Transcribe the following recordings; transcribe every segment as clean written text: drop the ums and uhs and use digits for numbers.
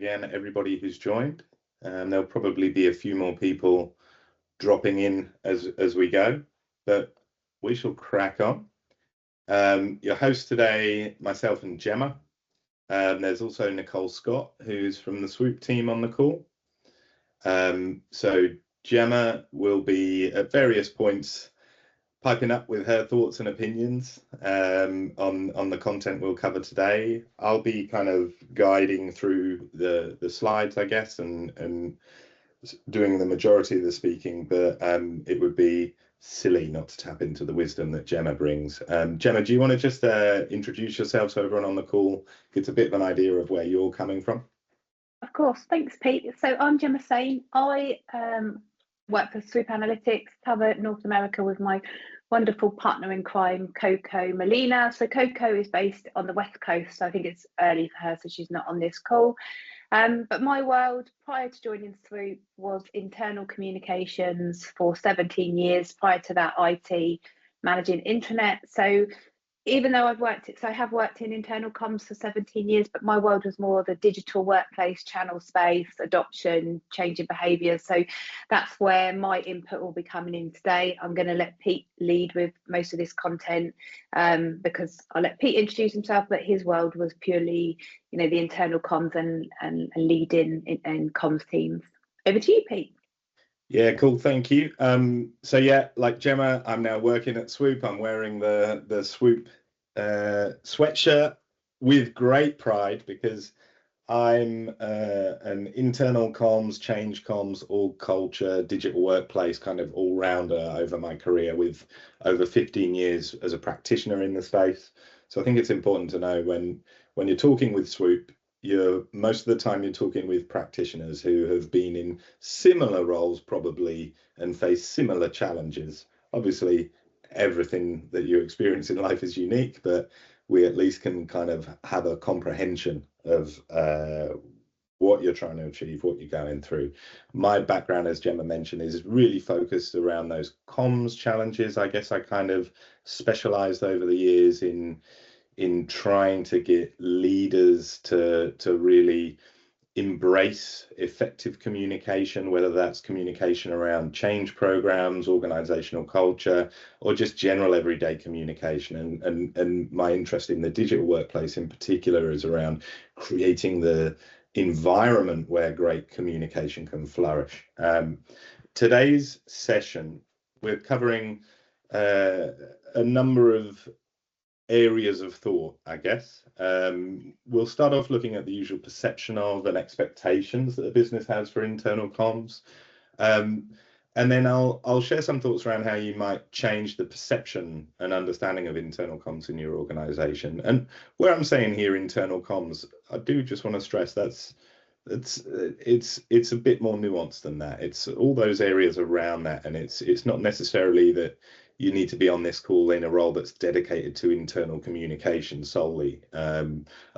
again, everybody who's joined. There'll probably be a few more people dropping in as we go, but we shall crack on. Your host today, myself and Gemma. There's also Nicole Scott, who's from the Swoop team on the call. So Gemma will be at various points piping up with her thoughts and opinions on the content we'll cover today. I'll be kind of guiding through the slides, I guess, and doing the majority of the speaking, but it would be silly not to tap into the wisdom that Gemma brings. Gemma, do you want to just introduce yourself so everyone on the call gets a bit of an idea of where you're coming from? Of course, thanks, Pete. So I'm Gemma Sain. I work for Swoop Analytics, cover North America with my wonderful partner in crime, Coco Molina. So Coco is based on the West Coast, so I think it's early for her, so she's not on this call. But my world prior to joining Swoop was internal communications for 17 years. Prior to that, IT, managing intranet. So even though I have worked in internal comms for 17 years, but my world was more the digital workplace, channel space, adoption, changing behaviour. So that's where my input will be coming in today. I'm going to let Pete lead with most of this content because I'll let Pete introduce himself, but his world was purely, the internal comms and leading in comms teams. Over to you, Pete. Yeah, cool. Thank you. So yeah, like Gemma, I'm now working at Swoop. I'm wearing the Swoop sweatshirt with great pride because I'm an internal comms, change comms, org culture, digital workplace kind of all-rounder over my career with over 15 years as a practitioner in the space. So I think it's important to know when you're talking with Swoop, most of the time you're talking with practitioners who have been in similar roles probably and face similar challenges. Obviously, everything that you experience in life is unique, but we at least can kind of have a comprehension of what you're trying to achieve, what you're going through. My background, as Gemma mentioned, is really focused around those comms challenges. I guess I kind of specialized over the years in trying to get leaders to really embrace effective communication, whether that's communication around change programs, organizational culture, or just general everyday communication. And my interest in the digital workplace in particular is around creating the environment where great communication can flourish. Today's session, we're covering a number of areas of thought, I guess. We'll start off looking at the usual perception of and expectations that a business has for internal comms. And then I'll share some thoughts around how you might change the perception and understanding of internal comms in your organization. And where I'm saying here internal comms, I do just want to stress it's a bit more nuanced than that. It's all those areas around that, and it's not necessarily that you need to be on this call in a role that's dedicated to internal communication solely. A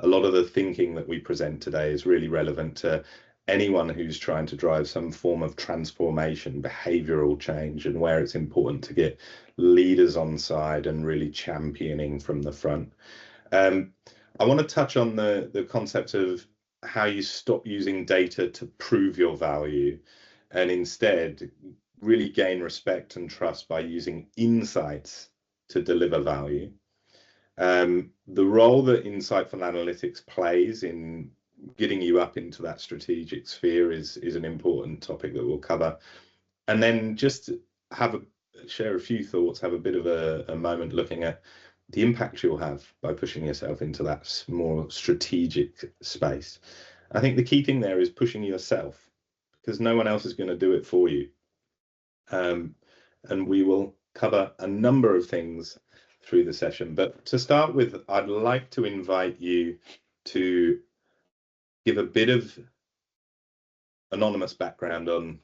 lot of the thinking that we present today is really relevant to anyone who's trying to drive some form of transformation, behavioral change, and where it's important to get leaders on side and really championing from the front. I want to touch on the concept of how you stop using data to prove your value and instead really gain respect and trust by using insights to deliver value. The role that insightful analytics plays in getting you up into that strategic sphere is an important topic that we'll cover. And then just share a few thoughts, have a bit of a moment looking at the impact you'll have by pushing yourself into that more strategic space. I think the key thing there is pushing yourself, because no one else is going to do it for you. And we will cover a number of things through the session. But to start with, I'd like to invite you to give a bit of anonymous background on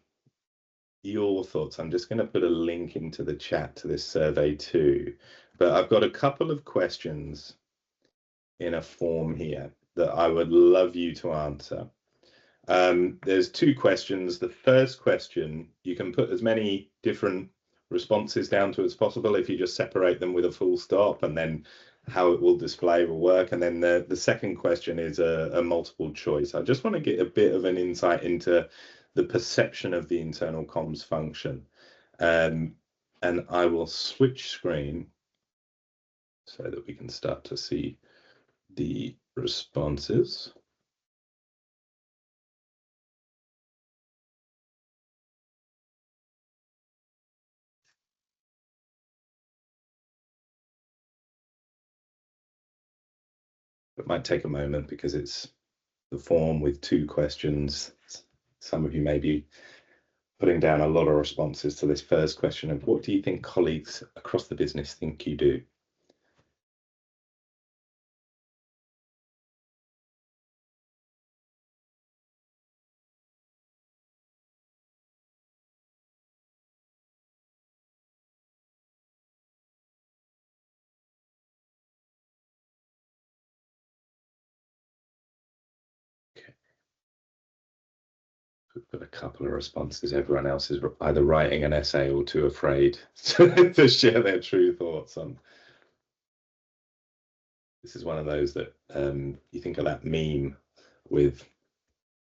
your thoughts. I'm just going to put a link into the chat to this survey too. But I've got a couple of questions in a form here that I would love you to answer. There's two questions. The first question, you can put as many different responses down to as possible if you just separate them with a full stop and then how it will display will work. And then the second question is a multiple choice. I just want to get a bit of an insight into the perception of the internal comms function. And I will switch screen so that we can start to see the responses. It might take a moment because it's the form with 2 questions. Some of you may be putting down a lot of responses to this first question of what do you think colleagues across the business think you do? We've got a couple of responses. Everyone else is either writing an essay or too afraid to share their true thoughts on. This is one of those that you think of that meme with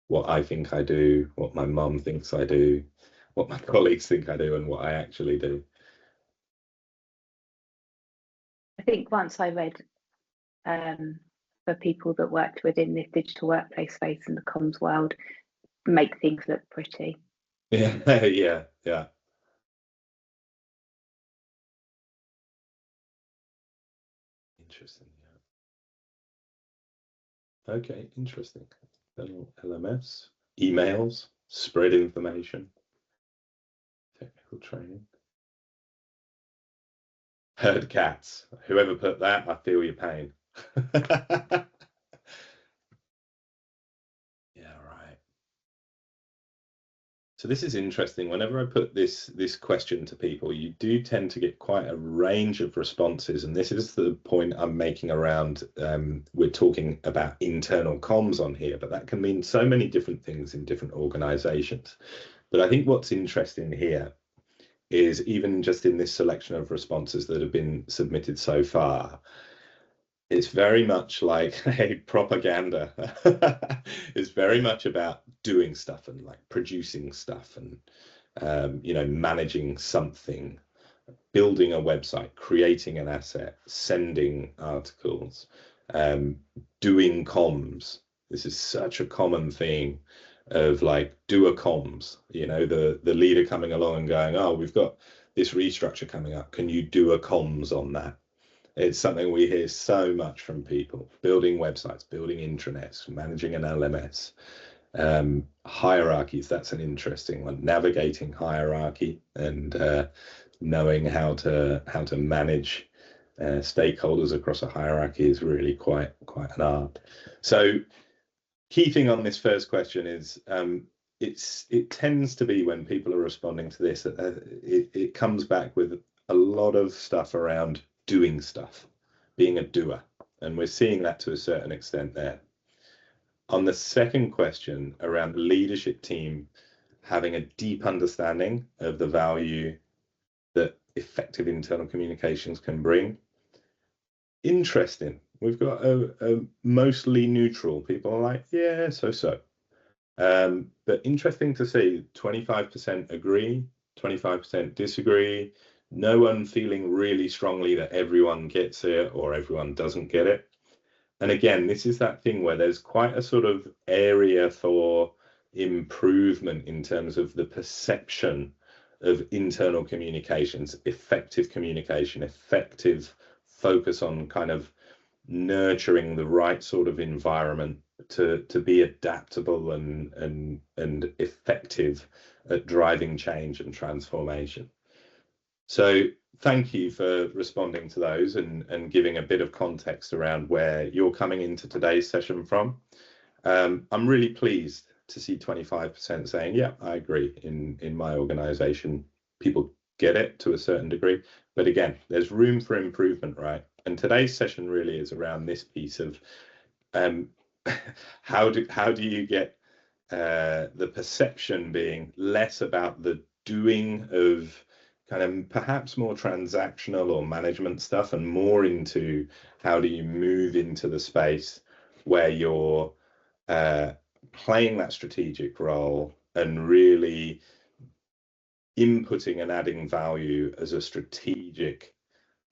what I think I do, what my mum thinks I do, what my colleagues think I do, and what I actually do. I think once I read for people that worked within this digital workplace space and the comms world, make things look pretty. Yeah, yeah. Interesting. Yeah. Okay, interesting. LMS, emails, spread information, technical training. Herd cats. Whoever put that, I feel your pain. Yeah, right. So this is interesting. Whenever I put this question to people, you do tend to get quite a range of responses, and this is the point I'm making around. We're talking about internal comms on here, but that can mean so many different things in different organizations. But I think what's interesting here is even just in this selection of responses that have been submitted so far, it's very much like a propaganda. It's very much about doing stuff and like producing stuff and managing something, building a website, creating an asset, sending articles, doing comms. This is such a common theme of like doer comms, the leader coming along and going, oh, we've got this restructure coming up. Can you do a comms on that? It's something we hear so much from people, building websites, building intranets, managing an LMS. Hierarchies, that's an interesting one. Navigating hierarchy and knowing how to manage stakeholders across a hierarchy is really quite an art. So key thing on this first question is it tends to be when people are responding to this, it comes back with a lot of stuff around doing stuff, being a doer. And we're seeing that to a certain extent there. On the second question around the leadership team having a deep understanding of the value that effective internal communications can bring, interesting. We've got a mostly neutral. People are like, yeah, so. But interesting to see 25% agree, 25% disagree, no one feeling really strongly that everyone gets it or everyone doesn't get it. And again, this is that thing where there's quite a sort of area for improvement in terms of the perception of internal communications, effective communication, effective focus on kind of nurturing the right sort of environment to be adaptable and effective at driving change and transformation. So thank you for responding to those and giving a bit of context around where you're coming into today's session from. I'm really pleased to see 25% saying, yeah, I agree. In my organization, people get it to a certain degree. But again, there's room for improvement, right? And today's session really is around this piece of how do you get the perception being less about the doing of kind of perhaps more transactional or management stuff, and more into how do you move into the space where you're playing that strategic role and really inputting and adding value as a strategic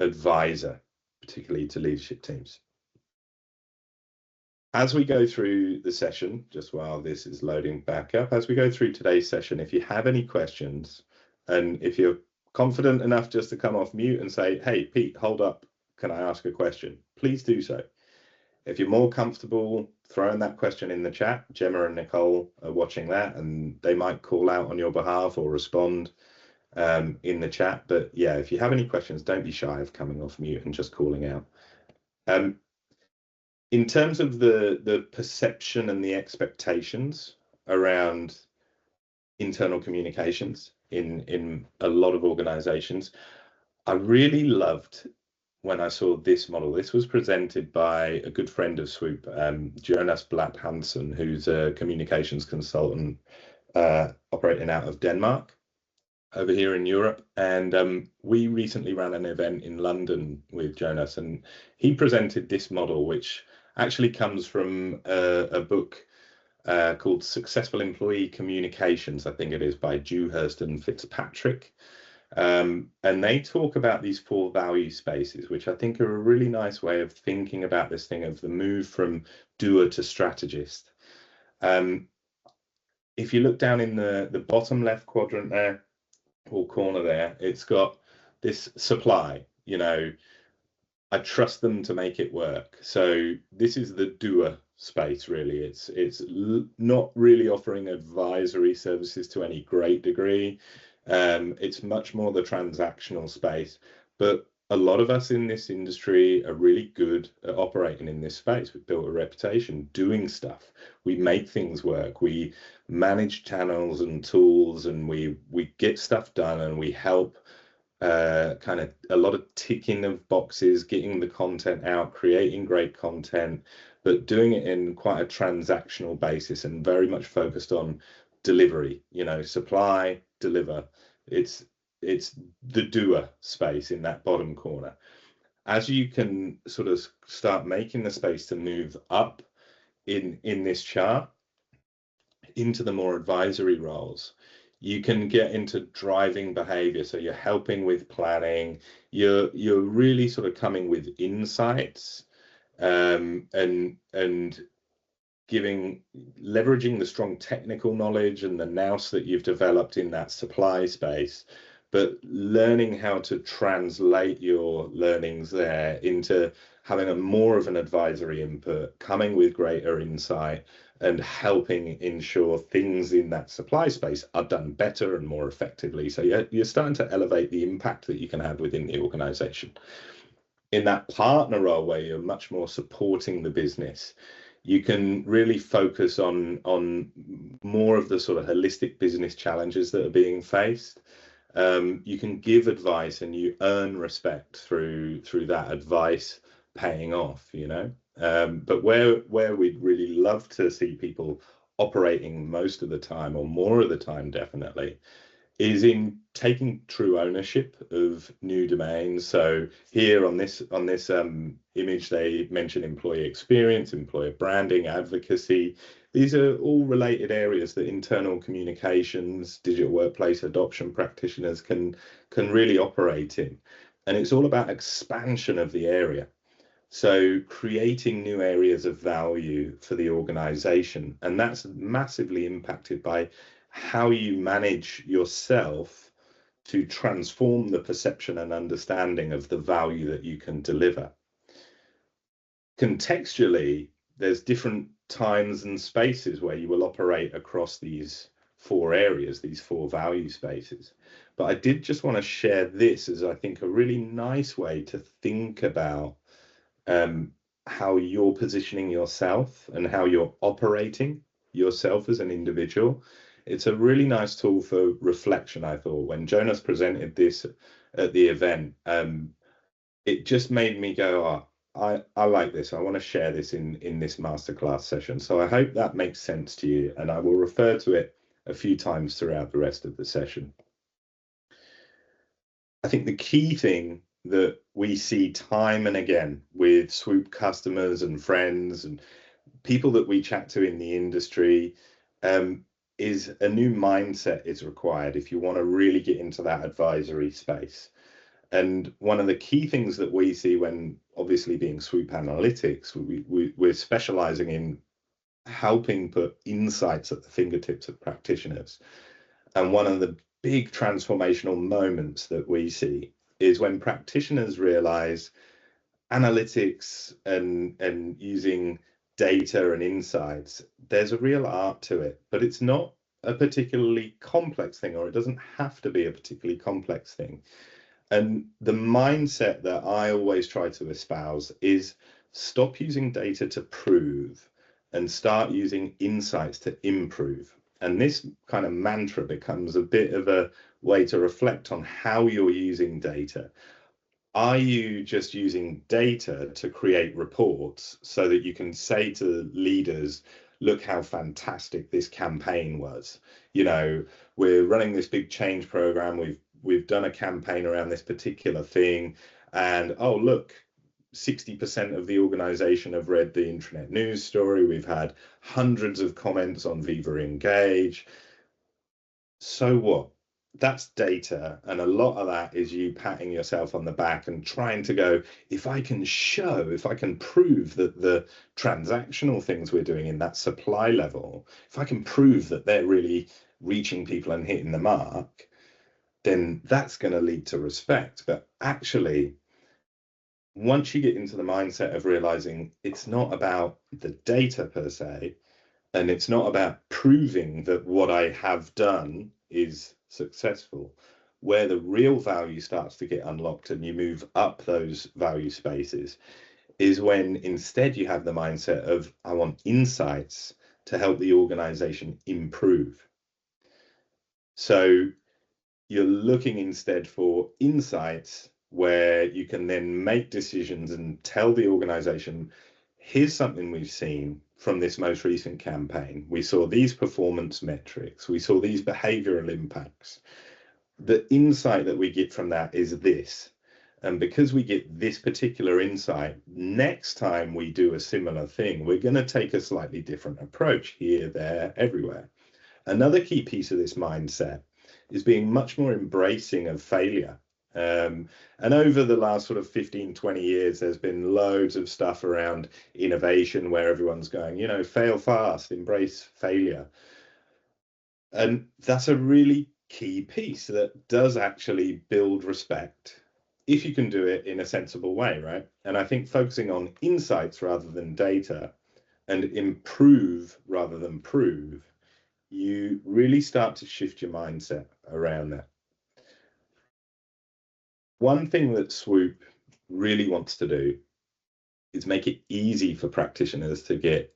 advisor, particularly to leadership teams. As we go through the session, just while this is loading back up, as we go through today's session, if you have any questions, and if you're confident enough just to come off mute and say, hey, Pete, hold up, can I ask a question? Please do so. If you're more comfortable throwing that question in the chat, Gemma and Nicole are watching that, and they might call out on your behalf or respond in the chat. But yeah, if you have any questions, don't be shy of coming off mute and just calling out. In terms of the perception and the expectations around internal communications in a lot of organizations, I really loved when I saw this model. This was presented by a good friend of Swoop, Jonas Blatt Hansen, who's a communications consultant operating out of Denmark over here in Europe. And we recently ran an event in London with Jonas, and he presented this model, which actually comes from a book called Successful Employee Communications, I think it is, by Dewhurst and Fitzpatrick. And they talk about these 4 value spaces, which I think are a really nice way of thinking about this thing of the move from doer to strategist. If you look down in the bottom left quadrant there, or corner there, it's got this supply, I trust them to make it work. So this is the doer space, really. It's not really offering advisory services to any great degree. It's much more the transactional space. But a lot of us in this industry are really good at operating in this space. We've built a reputation doing stuff. We make things work. We manage channels and tools, and we get stuff done, and we help kind of a lot of ticking of boxes, getting the content out, creating great content, but doing it in quite a transactional basis and very much focused on delivery, supply, deliver. It's the doer space in that bottom corner. As you can sort of start making the space to move up in this chart into the more advisory roles, you can get into driving behavior. So you're helping with planning, you're really sort of coming with insights, and leveraging the strong technical knowledge and the nous that you've developed in that supply space, but learning how to translate your learnings there into having a more of an advisory input, coming with greater insight, and helping ensure things in that supply space are done better and more effectively. So you're starting to elevate the impact that you can have within the organization. In that partner role, where you're much more supporting the business, you can really focus on more of the sort of holistic business challenges that are being faced. You can give advice, and you earn respect through that advice paying off, but where we'd really love to see people operating most of the time, or more of the time definitely, is in taking true ownership of new domains. So here on this image, they mention employee experience, employer branding, advocacy. These are all related areas that internal communications, digital workplace adoption practitioners can really operate in. And it's all about expansion of the area. So creating new areas of value for the organization. And that's massively impacted by how you manage yourself to transform the perception and understanding of the value that you can deliver. Contextually, there's different times and spaces where you will operate across these 4 areas, these 4 value spaces. But I did just want to share this as, I think, a really nice way to think about how you're positioning yourself and how you're operating yourself as an individual. It's a really nice tool for reflection, I thought. When Jonas presented this at the event, it just made me go, I like this. I want to share this in this masterclass session. So I hope that makes sense to you, and I will refer to it a few times throughout the rest of the session. I think the key thing that we see time and again with Swoop customers and friends and people that we chat to in the industry, is a new mindset is required if you want to really get into that advisory space. And one of the key things that we see when obviously being Swoop Analytics, we're specializing in helping put insights at the fingertips of practitioners. And one of the big transformational moments that we see is when practitioners realize analytics and using data and insights, there's a real art to it, but it's not a particularly complex thing, or it doesn't have to be a particularly complex thing. And the mindset that I always try to espouse is stop using data to prove and start using insights to improve. And this kind of mantra becomes a bit of a way to reflect on how you're using data. Are you just using data to create reports so that you can say to leaders, look how fantastic this campaign was? You know, we're running this big change program. We've done a campaign around this particular thing, and oh, look, 60% of the organization have read the intranet news story. We've had hundreds of comments on Viva Engage. So what? That's data, and a lot of that is you patting yourself on the back and trying to go, if I can show, if I can prove that the transactional things we're doing in that supply level, if I can prove that they're really reaching people and hitting the mark, then that's going to lead to respect. But actually, once you get into the mindset of realizing it's not about the data per se, and it's not about proving that what I have done is successful, where the real value starts to get unlocked and you move up those value spaces is when instead you have the mindset of, I want insights to help the organization improve. So you're looking instead for insights where you can then make decisions and tell the organization, here's something we've seen from this most recent campaign. We saw these performance metrics. We saw these behavioral impacts. The insight that we get from that is this. And because we get this particular insight, next time we do a similar thing, we're going to take a slightly different approach here, there, everywhere. Another key piece of this mindset is being much more embracing of failure. And over the last sort of 15, 20 years, there's been loads of stuff around innovation where everyone's going, you know, fail fast, embrace failure. And that's a really key piece that does actually build respect if you can do it in a sensible way, right? And I think focusing on insights rather than data and improve rather than prove, you really start to shift your mindset around that. One thing that Swoop really wants to do is make it easy for practitioners to get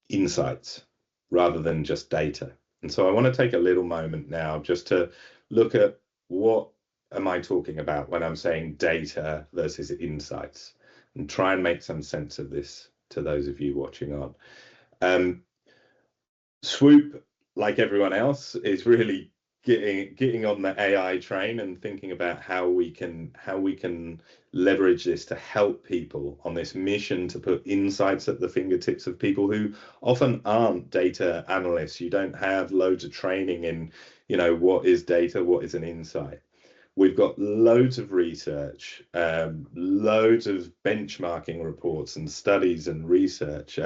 insights rather than just data. And so I want to take a little moment now just to look at what am I talking about when I'm saying data versus insights, and try and make some sense of this to those of you watching on. Swoop, like everyone else, is really getting on the AI train and thinking about how we can leverage this to help people on this mission to put insights at the fingertips of people who often aren't data analysts. You don't have loads of training in, you know, what is data, what is an insight. We've got loads of research, loads of benchmarking reports and studies and research.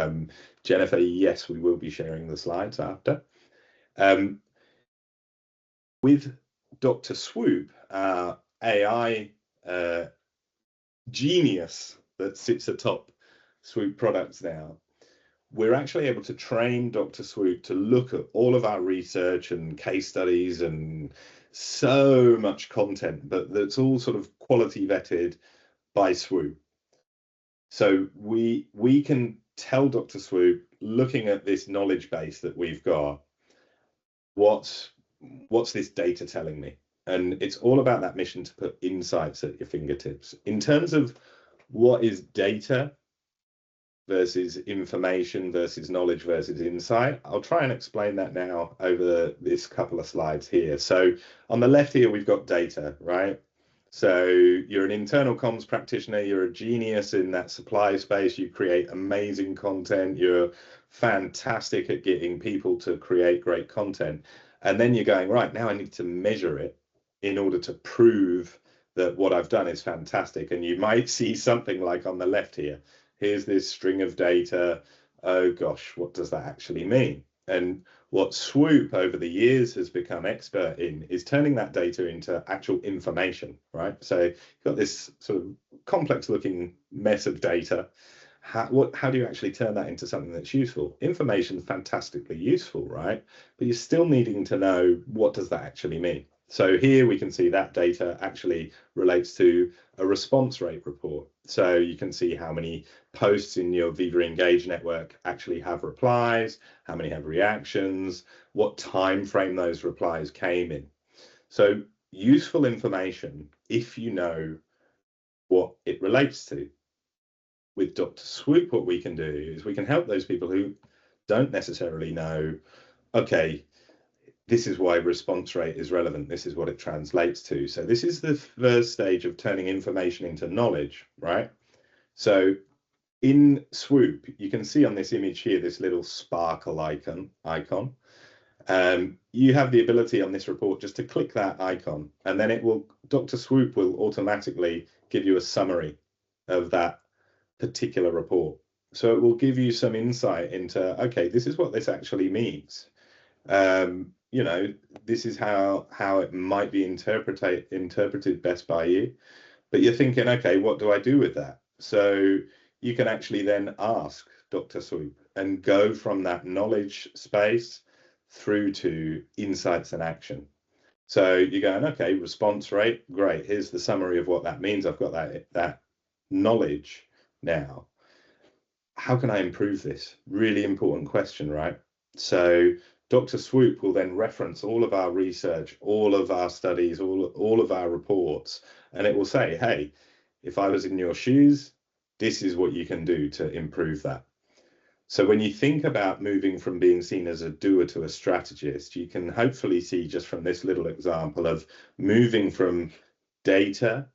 Jennifer, yes, we will be sharing the slides after. With Dr. Swoop, our AI genius that sits atop Swoop products now, we're actually able to train Dr. Swoop to look at all of our research and case studies and so much content, but that's all sort of quality vetted by Swoop. So we can tell Dr. Swoop, looking at this knowledge base that we've got, what's this data telling me? And it's all about that mission to put insights at your fingertips. In terms of what is data versus information versus knowledge versus insight, I'll try and explain that now over this couple of slides here. So on the left here, we've got data, right? So you're an internal comms practitioner, you're a genius in that supply space, you create amazing content, you're fantastic at getting people to create great content. And then you're going, right, now I need to measure it in order to prove that what I've done is fantastic. And you might see something like on the left here, here's this string of data. Oh gosh, what does that actually mean? And what Swoop over the years has become expert in is turning that data into actual information, right? So you've got this sort of complex looking mess of data. How do you actually turn that into something that's useful? Information is fantastically useful, right? But you're still needing to know, what does that actually mean? So here we can see that data actually relates to a response rate report. So you can see how many posts in your Viva Engage network actually have replies, how many have reactions, what time frame those replies came in. So useful information if you know what it relates to. With Dr. Swoop, what we can do is we can help those people who don't necessarily know, okay, this is why response rate is relevant. This is what it translates to. So this is the first stage of turning information into knowledge, right? So in Swoop, you can see on this image here, this little sparkle icon. You have the ability on this report just to click that icon, and then Dr. Swoop will automatically give you a summary of that particular report. So it will give you some insight into, okay, this is what this actually means. This is how it might be interpreted best by you. But you're thinking, okay, what do I do with that? So you can actually then ask Dr. Swoop and go from that knowledge space through to insights and action. So you're going, okay, response rate, great. Here's the summary of what that means. I've got that knowledge now. How can I improve this? Really important question, right? So Dr. Swoop will then reference all of our research, all of our studies, all of our reports, and it will say, hey, if I was in your shoes, this is what you can do to improve that. So when you think about moving from being seen as a doer to a strategist, you can hopefully see just from this little example of moving from data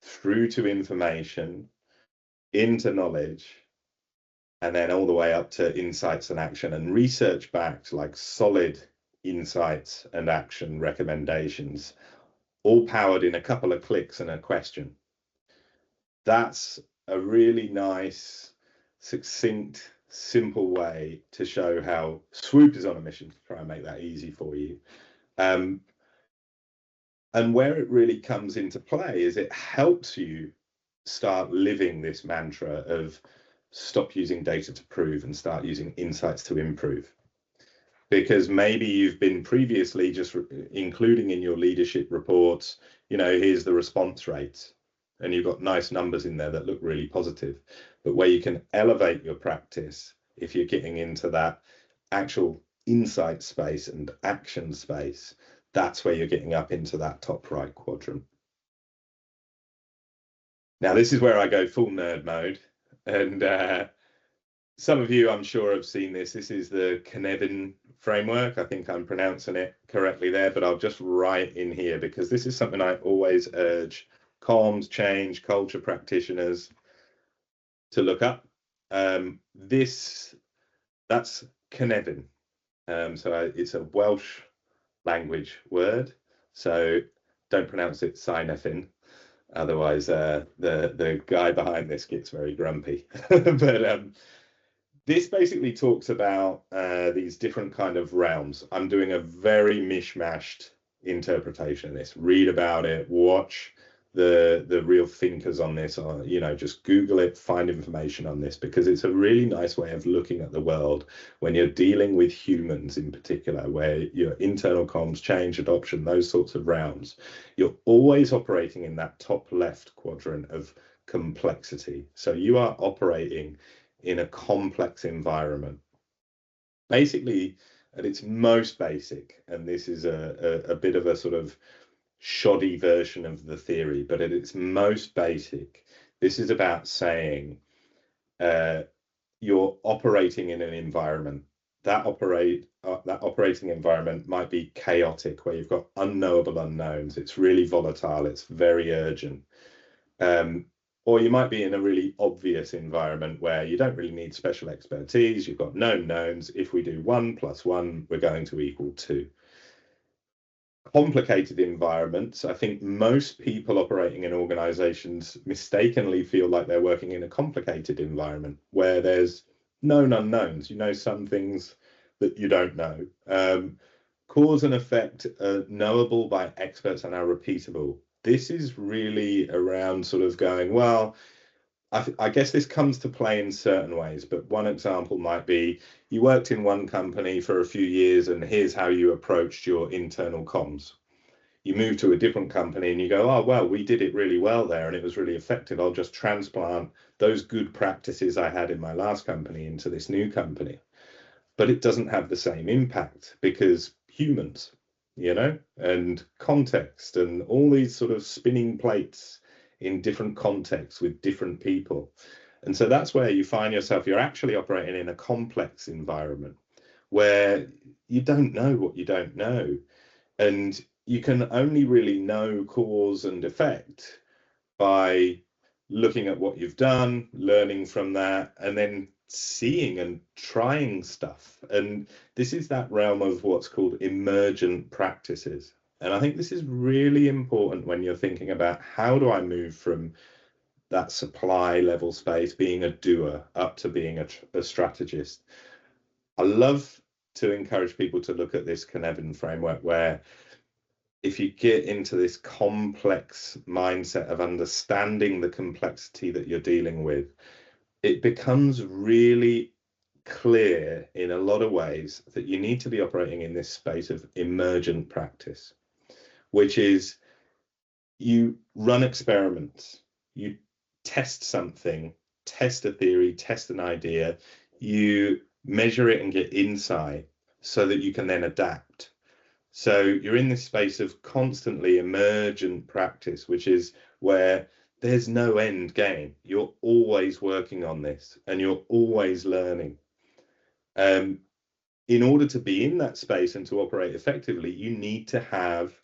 through to information into knowledge, and then all the way up to insights and action and research backed, like solid insights and action recommendations, all powered in a couple of clicks and a question. That's a really nice, succinct, simple way to show how Swoop is on a mission to try and make that easy for you. And where it really comes into play is it helps you start living this mantra of stop using data to prove and start using insights to improve. Because maybe you've been previously just including in your leadership reports, here's the response rates, and you've got nice numbers in there that look really positive. But where you can elevate your practice, if you're getting into that actual insight space and action space, that's where you're getting up into that top right quadrant. Now, this is where I go full nerd mode. And some of you, I'm sure, have seen this. This is the Cynefin framework. I think I'm pronouncing it correctly there, but I'll just write in here because this is something I always urge comms, change, culture practitioners to look up. That's Cynefin. So it's a Welsh language word. So don't pronounce it Cynefin. Otherwise, the guy behind this gets very grumpy. But this basically talks about these different kind of realms. I'm doing a very mishmashed interpretation of this. Read about it, watch the real thinkers on this, or just Google it, find information on this, because it's a really nice way of looking at the world when you're dealing with humans in particular, where your internal comms, change, adoption, those sorts of realms, you're always operating in that top left quadrant of complexity. So you are operating in a complex environment. Basically, at its most basic, and this is a bit of a sort of shoddy version of the theory, but at its most basic, this is about saying you're operating in an environment. that operating environment might be chaotic, where you've got unknowable unknowns. It's really volatile. It's very urgent. Or you might be in a really obvious environment where you don't really need special expertise. You've got known knowns. If we do 1 + 1, we're going to equal 2. Complicated environments. I think most people operating in organizations mistakenly feel like they're working in a complicated environment where there's known unknowns. You know some things that you don't know. Cause and effect are knowable by experts and are repeatable. This is really around sort of going, well, I guess this comes to play in certain ways, but one example might be you worked in one company for a few years and here's how you approached your internal comms. You move to a different company and you go, oh, well, we did it really well there and it was really effective. I'll just transplant those good practices I had in my last company into this new company. But it doesn't have the same impact because humans, and context and all these sort of spinning plates in different contexts with different people. And so that's where you find yourself, you're actually operating in a complex environment where you don't know what you don't know. And you can only really know cause and effect by looking at what you've done, learning from that, and then seeing and trying stuff. And this is that realm of what's called emergent practices. And I think this is really important when you're thinking about how do I move from that supply level space, being a doer, up to being a strategist. I love to encourage people to look at this Cynefin framework where if you get into this complex mindset of understanding the complexity that you're dealing with, it becomes really clear in a lot of ways that you need to be operating in this space of emergent practice, which is you run experiments, you test something, test a theory, test an idea, you measure it and get insight so that you can then adapt. So you're in this space of constantly emergent practice, which is where there's no end game. You're always working on this and you're always learning. In order to be in that space and to operate effectively, you need to have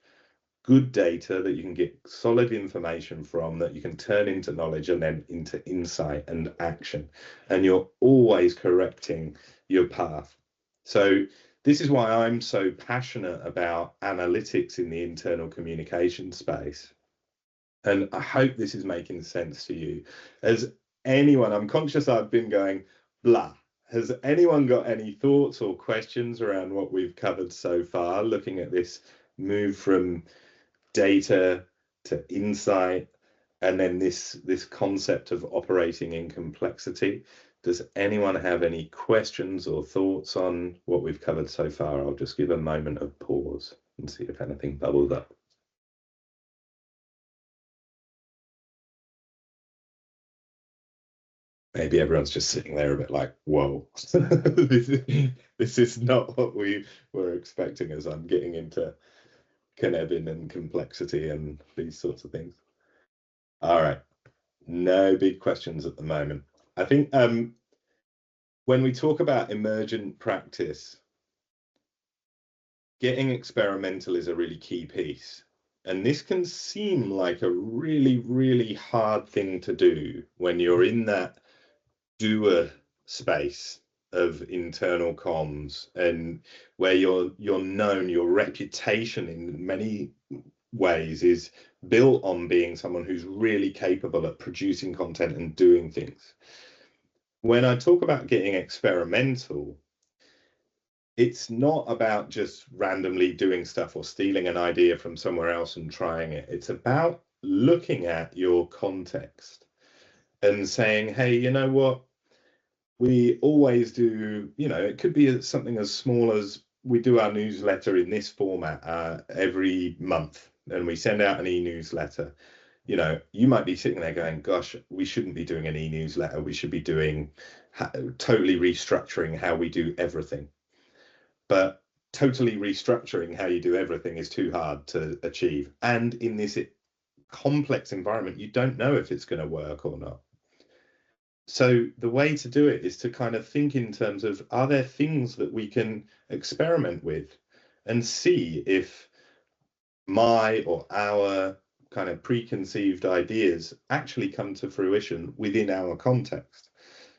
good data that you can get solid information from, that you can turn into knowledge and then into insight and action. And you're always correcting your path. So this is why I'm so passionate about analytics in the internal communication space. And I hope this is making sense to you. As anyone, I'm conscious I've been going blah. Has anyone got any thoughts or questions around what we've covered so far, looking at this move from data to insight, and then this concept of operating in complexity? Does anyone have any questions or thoughts on what we've covered so far? I'll just give a moment of pause and see if anything bubbles up. Maybe everyone's just sitting there a bit like, whoa, this is not what we were expecting as I'm getting into Cynefin and complexity and these sorts of things. All right, no big questions at the moment. I think when we talk about emergent practice, getting experimental is a really key piece. And this can seem like a really, really hard thing to do when you're in that doer space of internal comms, and where you're known, your reputation in many ways is built on being someone who's really capable at producing content and doing things. When I talk about getting experimental, it's not about just randomly doing stuff or stealing an idea from somewhere else and trying it. It's about looking at your context and saying, hey, you know what? We always do, it could be something as small as we do our newsletter in this format every month, and we send out an e-newsletter. You might be sitting there going, gosh, we shouldn't be doing an e-newsletter. We should be doing totally restructuring how we do everything. But totally restructuring how you do everything is too hard to achieve. And in this complex environment, you don't know if it's going to work or not. So the way to do it is to kind of think in terms of, are there things that we can experiment with and see if my or our kind of preconceived ideas actually come to fruition within our context.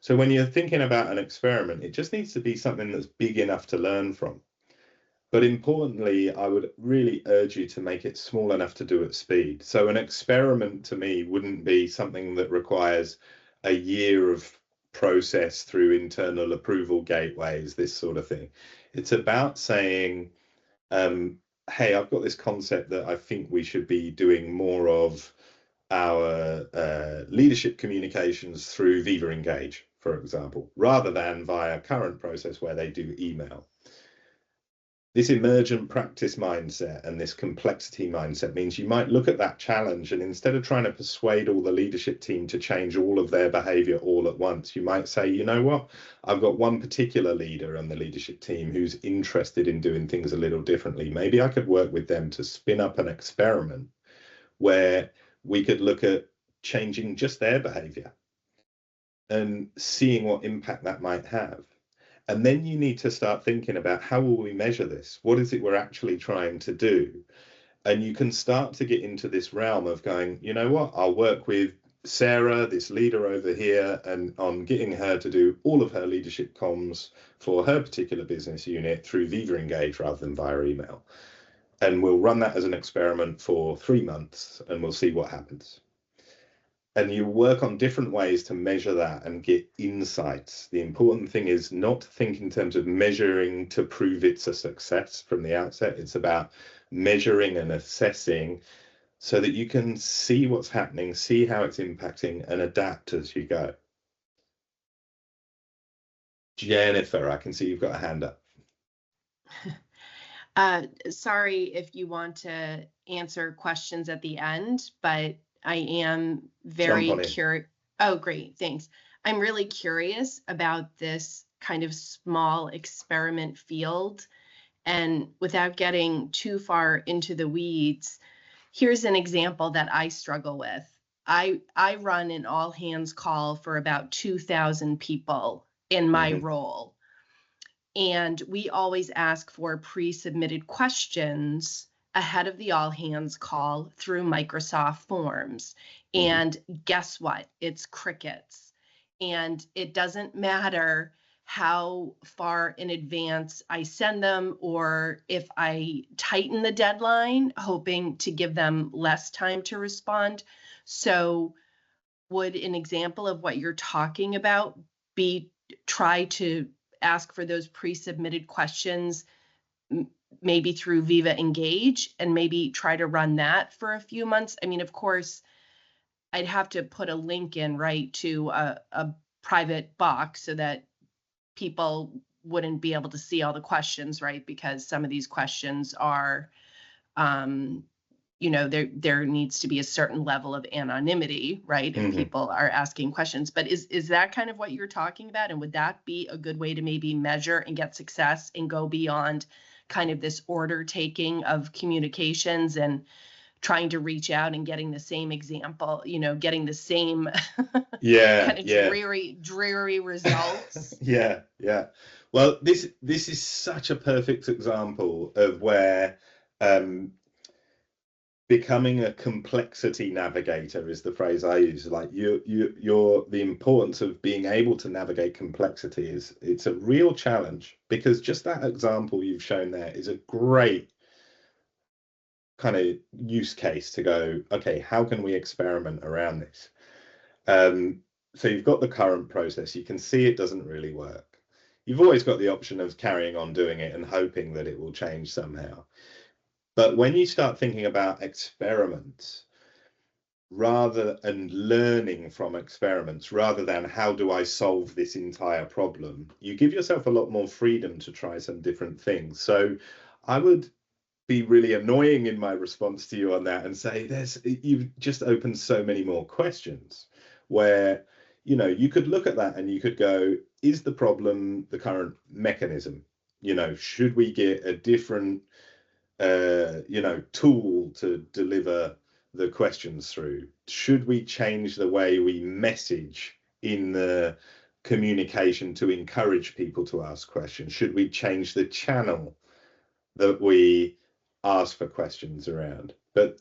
So when you're thinking about an experiment, it just needs to be something that's big enough to learn from. But importantly, I would really urge you to make it small enough to do at speed. So an experiment to me wouldn't be something that requires a year of process through internal approval gateways, this sort of thing. It's about saying, hey, I've got this concept that I think we should be doing more of our leadership communications through Viva Engage, for example, rather than via current process where they do email. This emergent practice mindset and this complexity mindset means you might look at that challenge, and instead of trying to persuade all the leadership team to change all of their behavior all at once, you might say, you know what, I've got one particular leader on the leadership team who's interested in doing things a little differently. Maybe I could work with them to spin up an experiment where we could look at changing just their behavior and seeing what impact that might have. And then you need to start thinking about, how will we measure this? What is it we're actually trying to do? And you can start to get into this realm of going, you know what, I'll work with Sarah, this leader over here, and on getting her to do all of her leadership comms for her particular business unit through Viva Engage rather than via email. And we'll run that as an experiment for 3 months and we'll see what happens. And you work on different ways to measure that and get insights. The important thing is not to think in terms of measuring to prove it's a success from the outset. It's about measuring and assessing so that you can see what's happening, see how it's impacting, and adapt as you go. Jennifer, I can see you've got a hand up. Sorry if you want to answer questions at the end, but I am very curious. Oh, great. Thanks. I'm really curious about this kind of small experiment field. And without getting too far into the weeds, here's an example that I struggle with. I run an all hands call for about 2,000 people in my role. And we always ask for pre-submitted questions ahead of the all hands call through Microsoft Forms. And guess what? It's crickets. And it doesn't matter how far in advance I send them, or if I tighten the deadline, hoping to give them less time to respond. So would an example of what you're talking about be try to ask for those pre-submitted questions, maybe through Viva Engage, and maybe try to run that for a few months? I mean, of course, I'd have to put a link in, right, to a private box so that people wouldn't be able to see all the questions, right? Because some of these questions are, there needs to be a certain level of anonymity, right? If people are asking questions. But is that kind of what you're talking about? And would that be a good way to maybe measure and get success and go beyond kind of this order taking of communications and trying to reach out and getting the same example, getting the same kind of dreary results? Yeah. Well, this is such a perfect example of where becoming a complexity navigator is the phrase I use. Like the importance of being able to navigate complexity it's a real challenge, because just that example you've shown there is a great kind of use case to go, okay, how can we experiment around this? So you've got the current process, you can see it doesn't really work. You've always got the option of carrying on doing it and hoping that it will change somehow. But when you start thinking about experiments and learning from experiments, rather than how do I solve this entire problem, you give yourself a lot more freedom to try some different things. So I would be really annoying in my response to you on that and say, you've just opened so many more questions where, you could look at that and you could go, is the problem the current mechanism? Should we get a different tool to deliver the questions through? Should we change the way we message in the communication to encourage people to ask questions? Should we change the channel that we ask for questions around? But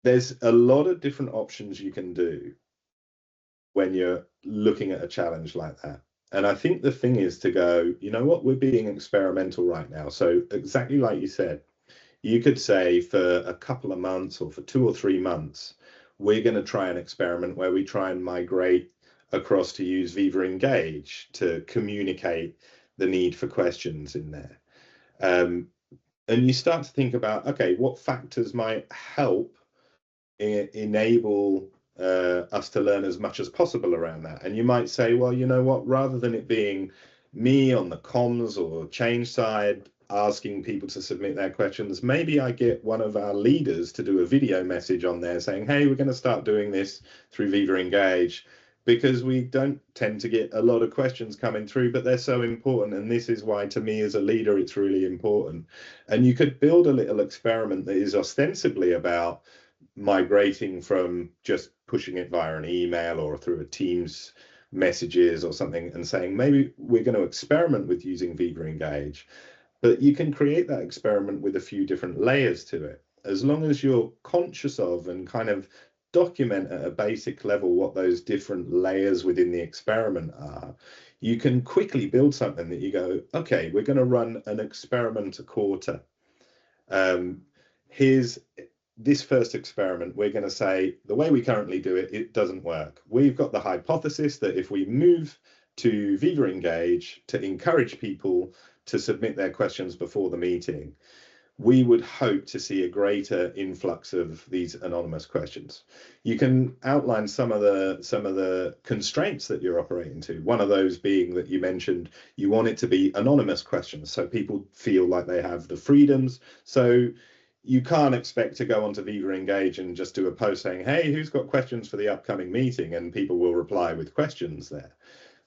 there's a lot of different options you can do when you're looking at a challenge like that. And I think the thing is to go, you know what, we're being experimental right now. So exactly like you said, you could say for a couple of months or for 2 or 3 months, we're going to try an experiment where we try and migrate across to use Viva Engage to communicate the need for questions in there. And you start to think about, okay, what factors might help enable us to learn as much as possible around that. And you might say, well, you know what, rather than it being me on the comms or change side asking people to submit their questions, maybe I get one of our leaders to do a video message on there saying, hey, we're going to start doing this through Viva Engage, because we don't tend to get a lot of questions coming through, but they're so important. And this is why, to me as a leader, it's really important. And you could build a little experiment that is ostensibly about migrating from just pushing it via an email or through a Teams messages or something, and saying, maybe we're going to experiment with using Viva Engage. But you can create that experiment with a few different layers to it, as long as you're conscious of and kind of document at a basic level what those different layers within the experiment are. You can quickly build something that you go, okay, we're going to run an experiment a quarter. Here's this first experiment. We're going to say the way we currently do it, it doesn't work. We've got the hypothesis that if we move to Viva Engage to encourage people to submit their questions before the meeting, we would hope to see a greater influx of these anonymous questions. You can outline some of the constraints that you're operating to. One of those being that you mentioned, you want it to be anonymous questions, so people feel like they have the freedoms. So you can't expect to go onto Viva Engage and just do a post saying, hey, who's got questions for the upcoming meeting? And people will reply with questions there.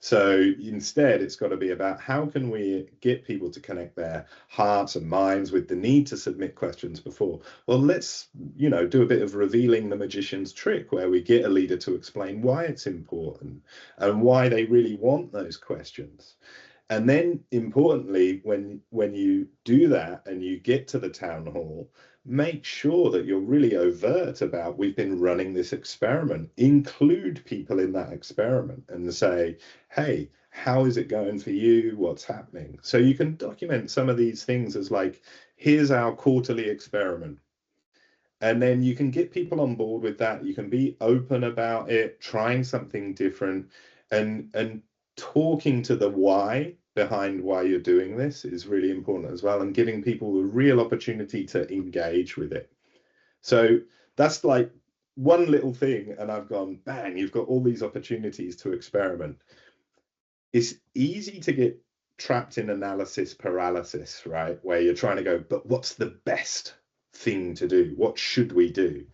So instead, it's got to be about how can we get people to connect their hearts and minds with the need to submit questions before. Well, let's, do a bit of revealing the magician's trick, where we get a leader to explain why it's important and why they really want those questions. And then importantly, when you do that and you get to the town hall, make sure that you're really overt about, we've been running this experiment. Include people in that experiment and say, hey, how is it going for you? What's happening? So you can document some of these things as like, here's our quarterly experiment. And then you can get people on board with that. You can be open about it, trying something different, and talking to the why behind why you're doing this is really important as well, and giving people a real opportunity to engage with it. So that's like one little thing, and I've gone, bang, you've got all these opportunities to experiment. It's easy to get trapped in analysis paralysis, right? Where you're trying to go, but what's the best thing to do? What should we do?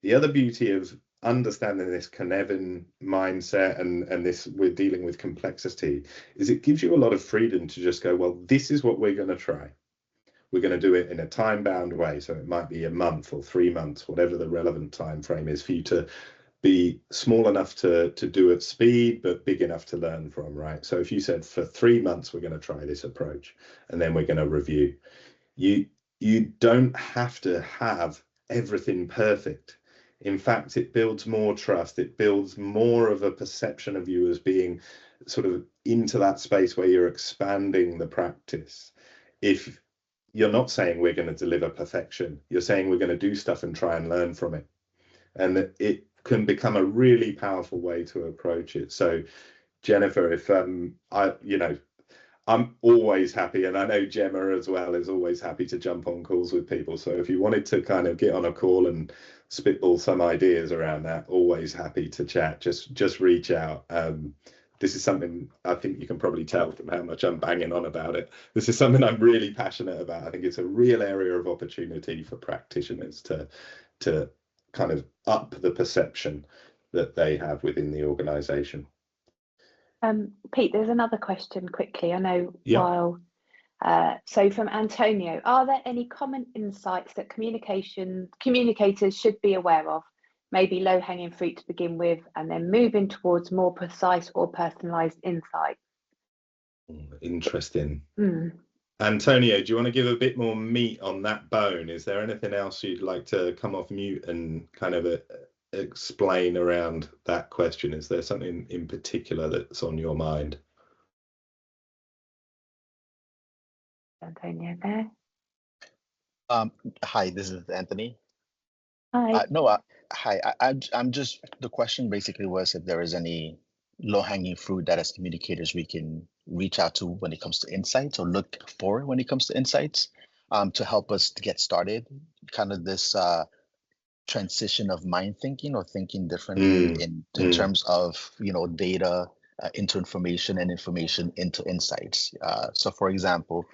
The other beauty of understanding this Cynefin mindset and this, we're dealing with complexity, is it gives you a lot of freedom to just go, well, this is what we're going to try. We're going to do it in a time-bound way. So it might be a month or 3 months, whatever the relevant time frame is for you to be small enough to do at speed, but big enough to learn from, right? So if you said for 3 months, we're going to try this approach, and then we're going to review. You don't have to have everything perfect. In fact, it builds more trust. It builds more of a perception of you as being sort of into that space where you're expanding the practice. If you're not saying we're going to deliver perfection, you're saying we're going to do stuff and try and learn from it. And it can become a really powerful way to approach it. So, Jennifer, if I'm always happy, and I know Gemma as well is always happy to jump on calls with people. So if you wanted to kind of get on a call and spitball some ideas around that, always happy to chat. Just reach out. This is something I think you can probably tell from how much I'm banging on about it. This is something I'm really passionate about. I think it's a real area of opportunity for practitioners to kind of up the perception that they have within the organization. Pete, there's another question quickly. I know so from Antonio, are there any common insights that communicators should be aware of maybe low-hanging fruit to begin with, and then moving towards more precise or personalized insight. Interesting. Antonio, do you want to give a bit more meat on that bone? Is there anything else you'd like to come off mute and kind of explain around that question? Is there something in particular that's on your mind? Antonio there. Hi, this is Anthony. Hi. Hi. I'm just, the question basically was if there is any low-hanging fruit that as communicators we can reach out to when it comes to insights, or look for when it comes to insights, to help us to get started. Kind of this transition of mind thinking, or thinking differently in terms of, data into information, and information into insights. So for example,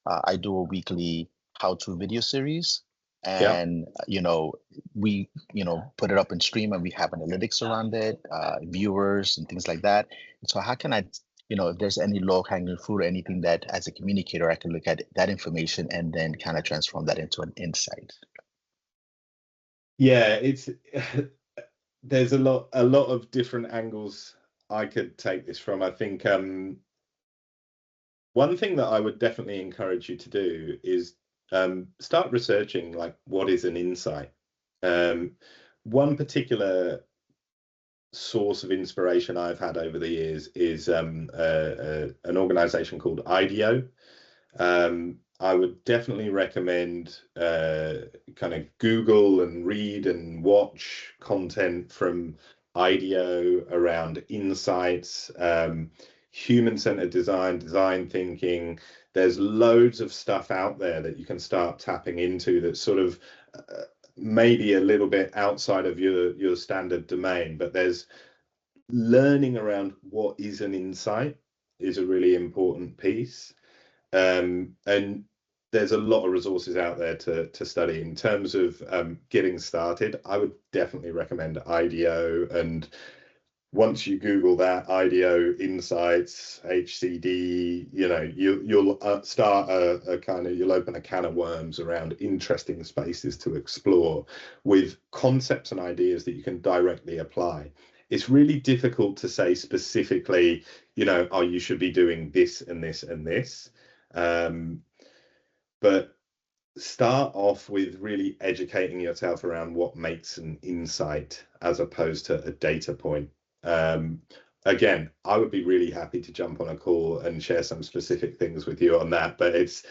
I do a weekly how-to video series, and we put it up in stream, and we have analytics around it, viewers and things like that. So how can I, if there's any low-hanging fruit or anything that as a communicator I can look at that information and then kind of transform that into an insight? Yeah, it's there's a lot of different angles I could take this from. I think one thing that I would definitely encourage you to do is start researching, like, what is an insight. One particular source of inspiration I've had over the years is an organization called IDEO. I would definitely recommend kind of Google and read and watch content from IDEO around insights, human-centered design thinking. There's loads of stuff out there that you can start tapping into that's sort of maybe a little bit outside of your standard domain, but there's learning around what is an insight is a really important piece. And there's a lot of resources out there to study. In terms of getting started, I would definitely recommend IDEO. And once you Google that, IDEO Insights, HCD, you'll start you'll open a can of worms around interesting spaces to explore with concepts and ideas that you can directly apply. It's really difficult to say specifically, you should be doing this and this and this. But start off with really educating yourself around what makes an insight as opposed to a data point. Again, I would be really happy to jump on a call and share some specific things with you on that, but it's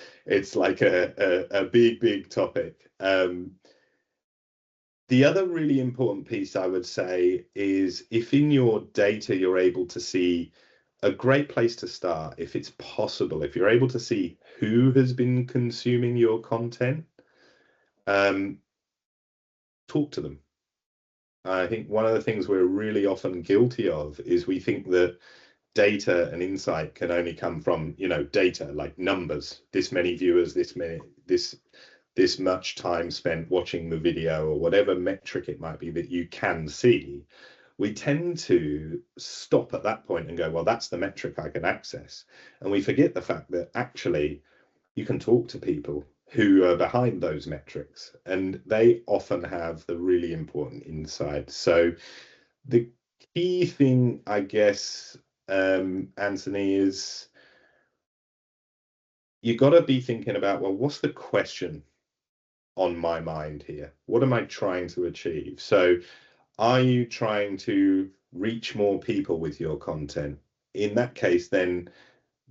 like a big topic. The other really important piece I would say is, if in your data you're able to see, a great place to start, if it's possible, if you're able to see who has been consuming your content, talk to them. I think one of the things we're really often guilty of is we think that data and insight can only come from, data like numbers, this many viewers, this much time spent watching the video, or whatever metric it might be that you can see. We tend to stop at that point and go, well, that's the metric I can access. And we forget the fact that actually you can talk to people who are behind those metrics, and they often have the really important insights. So the key thing, I guess, Anthony, is you got to be thinking about, well, what's the question on my mind here? What am I trying to achieve? So are you trying to reach more people with your content? In that case, then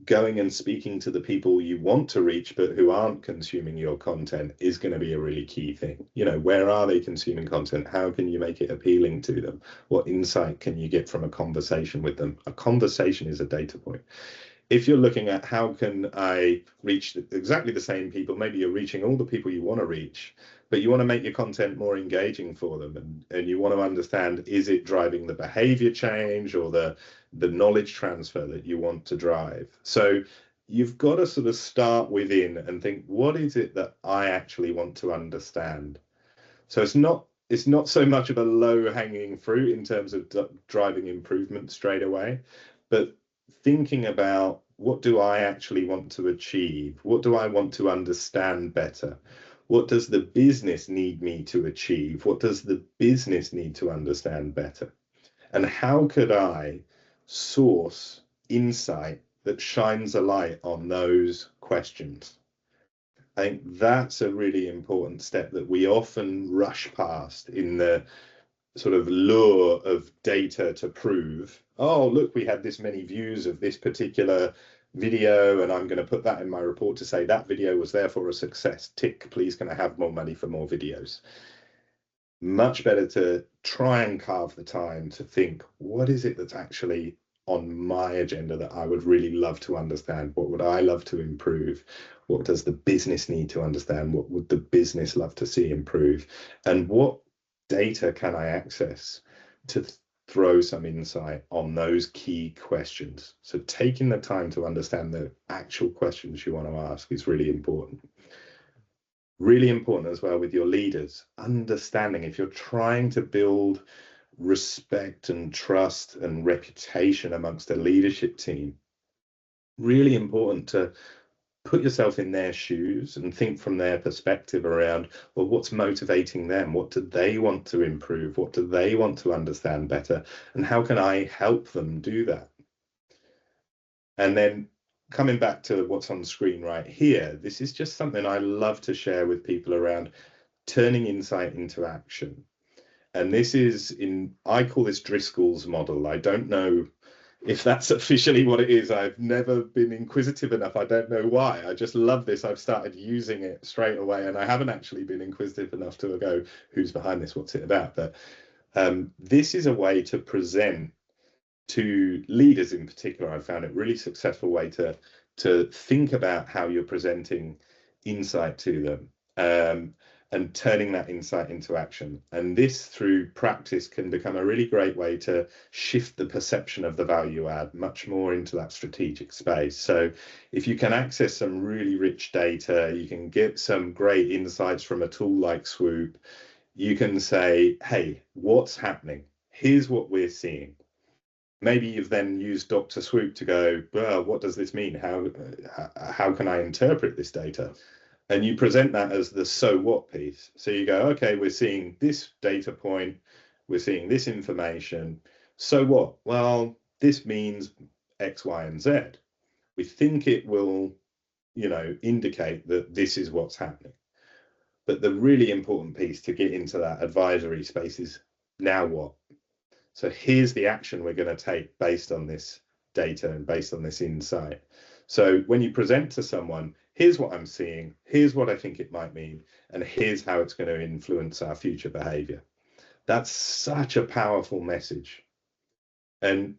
going and speaking to the people you want to reach but who aren't consuming your content is going to be a really key thing. Where are they consuming content? How can you make it appealing to them? What insight can you get from a conversation with them? A conversation is a data point. If you're looking at how can I reach exactly the same people, maybe you're reaching all the people you want to reach, but you want to make your content more engaging for them, and you want to understand, is it driving the behavior change or the knowledge transfer that you want to drive? So you've got to sort of start within and think, what is it that I actually want to understand? So it's not so much of a low-hanging fruit in terms of driving improvement straight away, but thinking about, what do I actually want to achieve? What do I want to understand better? What does the business need me to achieve? What does the business need to understand better? And how could I source insight that shines a light on those questions? I think that's a really important step that we often rush past in the sort of lure of data to prove, oh, look, we had this many views of this particular video, and I'm going to put that in my report to say that video was therefore a success. Tick, please can I have more money for more videos? Much better to try and carve the time to think, what is it that's actually on my agenda that I would really love to understand? What would I love to improve? What does the business need to understand? What would the business love to see improve? And what data can I access to throw some insight on those key questions? So taking the time to understand the actual questions you want to ask is really important. Really important as well with your leaders, understanding if you're trying to build respect and trust and reputation amongst a leadership team, really important to put yourself in their shoes and think from their perspective around, well, what's motivating them? What do they want to improve? What do they want to understand better? And how can I help them do that? And then coming back to what's on the screen right here, this is just something I love to share with people around turning insight into action. And this is I call this Driscoll's model. I don't know if that's officially what it is. I've never been inquisitive enough. I don't know why. I just love this. I've started using it straight away, and I haven't actually been inquisitive enough to go, who's behind this? What's it about? But this is a way to present to leaders in particular. I found it really successful way to think about how you're presenting insight to them, and turning that insight into action. And this, through practice, can become a really great way to shift the perception of the value add much more into that strategic space. So if you can access some really rich data, you can get some great insights from a tool like Swoop, you can say, hey, what's happening? Here's what we're seeing. Maybe you've then used Dr. Swoop to go, well, what does this mean? How can I interpret this data? And you present that as the so what piece. So you go, okay, we're seeing this data point, we're seeing this information. So what? Well, this means X, Y, and Z. We think it will, indicate that this is what's happening. But the really important piece to get into that advisory space is, now what? So here's the action we're going to take based on this data and based on this insight. So when you present to someone, here's what I'm seeing, here's what I think it might mean, and here's how it's going to influence our future behavior. That's such a powerful message. And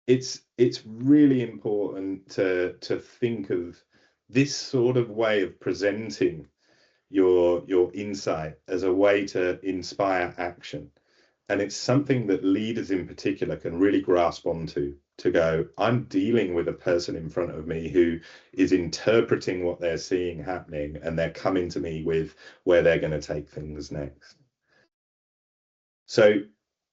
it's really important to think of this sort of way of presenting your insight as a way to inspire action. And it's something that leaders in particular can really grasp onto, to go, I'm dealing with a person in front of me who is interpreting what they're seeing happening, and they're coming to me with where they're going to take things next. So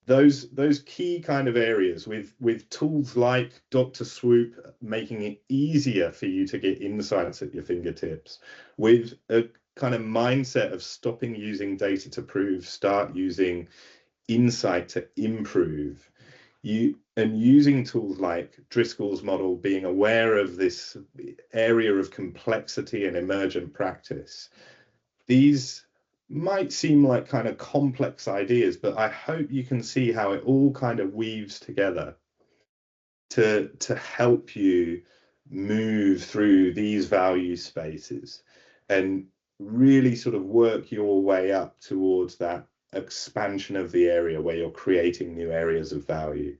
those key kind of areas with tools like Dr. Swoop, making it easier for you to get insights at your fingertips, with a kind of mindset of stopping using data to prove, start using insight to improve, and using tools like Driscoll's model, being aware of this area of complexity and emergent practice. These might seem like kind of complex ideas, but I hope you can see how it all kind of weaves together to help you move through these value spaces and really sort of work your way up towards that expansion of the area where you're creating new areas of value.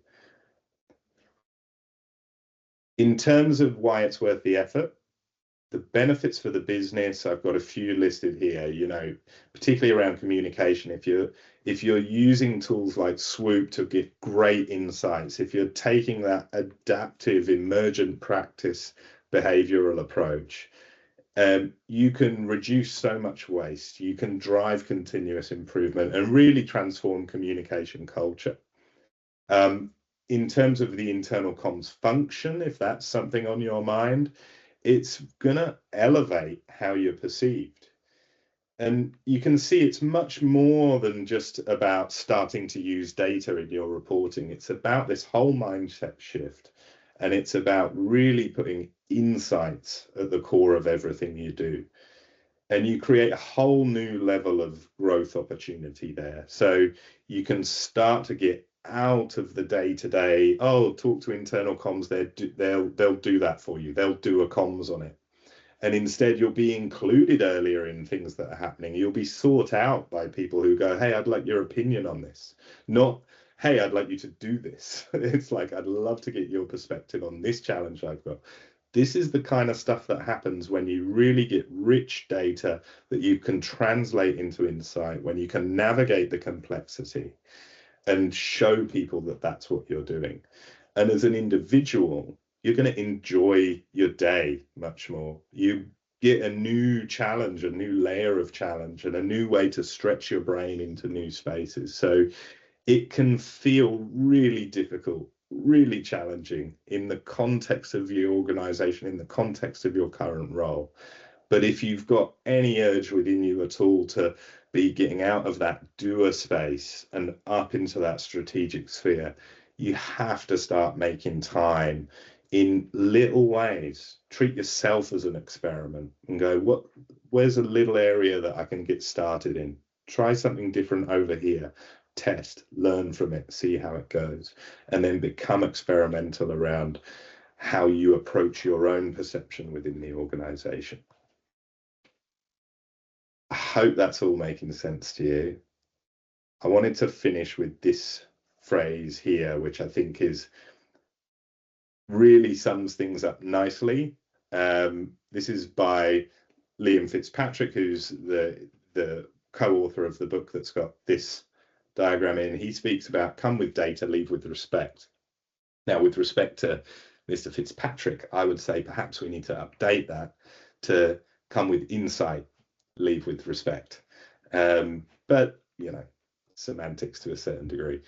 In terms of why it's worth the effort, the benefits for the business, I've got a few listed here, particularly around communication. If you're using tools like Swoop to get great insights, if you're taking that adaptive emergent practice behavioral approach, you can reduce so much waste, you can drive continuous improvement and really transform communication culture. In terms of the internal comms function, if that's something on your mind, it's going to elevate how you're perceived. And you can see it's much more than just about starting to use data in your reporting. It's about this whole mindset shift. And it's about really putting insights at the core of everything you do. And you create a whole new level of growth opportunity there. So you can start to get out of the day-to-day, oh, talk to internal comms, they'll do that for you. They'll do a comms on it. And instead, you'll be included earlier in things that are happening. You'll be sought out by people who go, hey, I'd like your opinion on this. Not, hey, I'd like you to do this. It's like, I'd love to get your perspective on this challenge I've got. This is the kind of stuff that happens when you really get rich data that you can translate into insight, when you can navigate the complexity and show people that that's what you're doing. And as an individual, you're going to enjoy your day much more. You get a new challenge, a new layer of challenge, and a new way to stretch your brain into new spaces. So it can feel really difficult, really challenging in the context of your organization, in the context of your current role. But if you've got any urge within you at all to be getting out of that doer space and up into that strategic sphere, you have to start making time in little ways. Treat yourself as an experiment and go, where's a little area that I can get started in? Try something different over here. Test, learn from it, see how it goes, and then become experimental around how you approach your own perception within the organization. I hope that's all making sense to you. I wanted to finish with this phrase here, which I think really sums things up nicely. This is by Liam Fitzpatrick, who's the co-author of the book that's got this diagram in. He speaks about come with data, leave with respect. Now, with respect to Mr. Fitzpatrick, I would say perhaps we need to update that to come with insight, leave with respect. But, you know, semantics to a certain degree.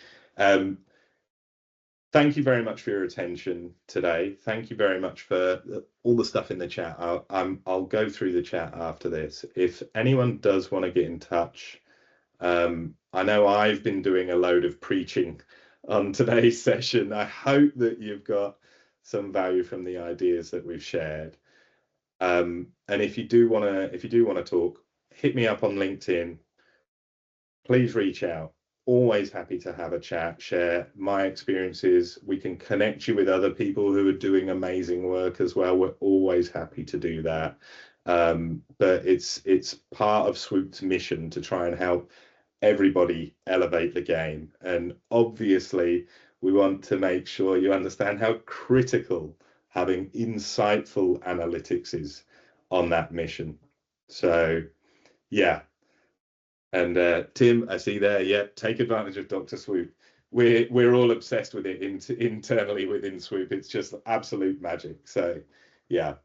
Thank you very much for your attention today. Thank you very much for all the stuff in the chat. I'll go through the chat after this. If anyone does want to get in touch, I know I've been doing a load of preaching on today's session. I hope that you've got some value from the ideas that we've shared. And if you do want to talk, hit me up on LinkedIn. Please reach out. Always happy to have a chat, share my experiences. We can connect you with other people who are doing amazing work as well. We're always happy to do that. But it's part of Swoop's mission to try and help everybody elevate the game. And obviously, we want to make sure you understand how critical having insightful analytics is on that mission. So, yeah. And Tim, I see there, yeah, take advantage of Dr. Swoop. We're all obsessed with it internally within Swoop. It's just absolute magic. So, yeah.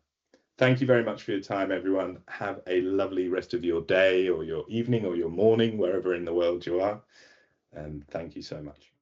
Thank you very much for your time, everyone. Have a lovely rest of your day or your evening or your morning, wherever in the world you are. And thank you so much.